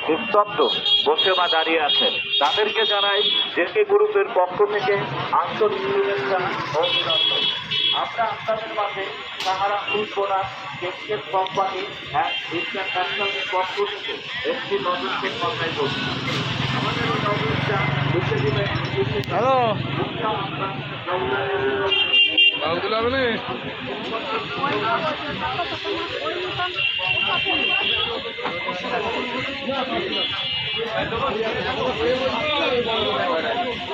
নিস্তব্ধ বসে বা দাঁড়িয়ে আছেন তাদেরকে জানাই জেকে গ্রুপের পক্ষ থেকে আন্তরিক শুভেচ্ছা ও অভিনন্দন। আমরা আপনাদের মাঝে সাহারা ফুড বোনাস কেকেট কোম্পানি অ্যান্ড ইন্টারন্যাশনালের পক্ষ থেকে একটি নজরকে কথাই বলছি। আমাদের এই নজরটা বুঝতে দিবেন হ্যালো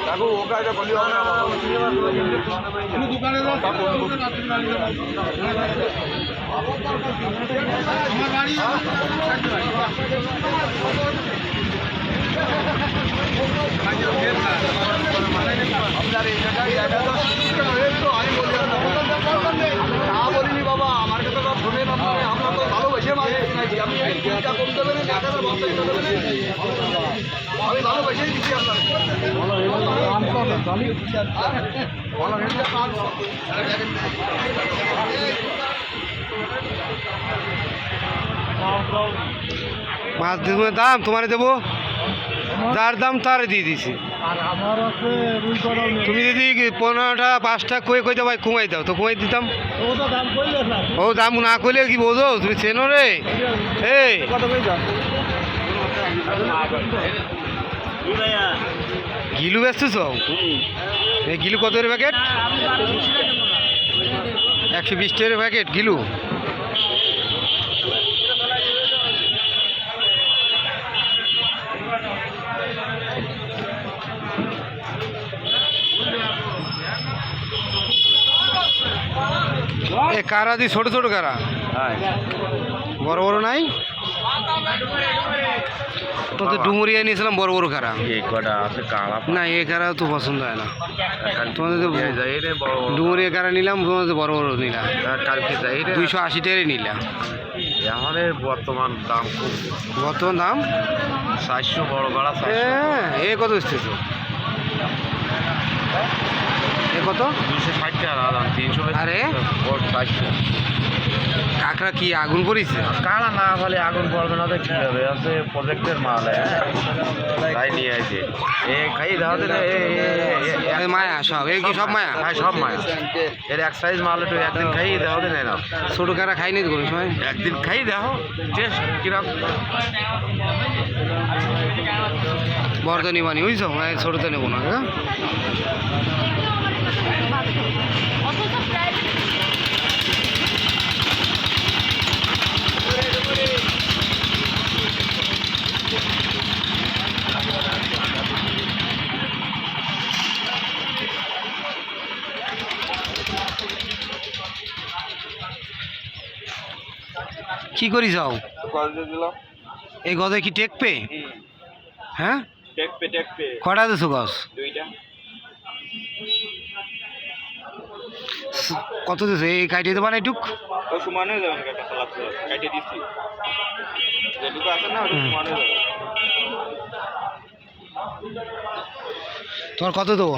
কাকু ও কাজটা করলি হবে না দোকানে আমার বাড়ি আপনার এই জায়গায় বলিনি বাবা আমার কাছে তো ফোনে আমরা তো ভালোবেসে মাঝে শুনেছি আমি কম দেবেন আমি ভালোবেসেই দিচ্ছি আপনার মাছ দেবো দাম তোমার দেবো যার দাম তার দিয়ে দিছি তুমি যদি 15টা 5টা কইতে ভাই কমাই দাও তো কমাই দিতাম ও দাম না কইলে কি বোঝো তুমি চেনো রে এই গিলু ব্যস্ত এই গিলু কত এর প্যাকেট? 120 টাকার প্যাকেট গিলু। এ কারা দি ছোট ছোট কারা, বড় বড় নাই? তো তো ডুমুরিয়া নিয়েছিলাম বড় বড় কারা। এই কটা আছে কালা না এ কারা তো পছন্দ হয় না। তোমাদের তো ডুমুরিয়া কারা নিলাম, তোমাদের তো বড় বড় নিলাম। কালকে যাই 280 টাকারই নিলাম। আমাদের বর্তমান দাম খুব, বর্তমান দাম 400 বড় ভাড়া। হ্যাঁ এ কত এসছে তো? এ কত? 260 টাকা দাম, 300। আরে 400 কাঁকড়া কি আগুন পড়িছে? কালা না খালি আগুন পড়বে না তো কি হবে, আছে প্রজেক্টের মাল, তাই নিয়ে আসে। এ খাই দাও দিলে এ মায়া সব, এ কি সব মায়া? হ্যাঁ সব মায়া। এর এক সাইজ মাল একটু একদিন খাই দাও দিলে না, ছোট কারা খাইনি তো কোনো সময়। একদিন খাই দেখো টেস্ট কিরম। বড় তো নিবানি বুঝছো, ছোট তো নেবো না। হ্যাঁ কি করি যাও? এই গদে কি টেকপে? হ্যাঁ টেকপে কটা দিছো গছ? 2টা। কত দিছো? এই কাইটে দেবা না এটুক? ও সমান হয়ে যাবে কাটা সালাদ কাটে দিছি, যেটুকু আছে না ওটা সমান হয়ে যাবে। তোমার কত দেবো?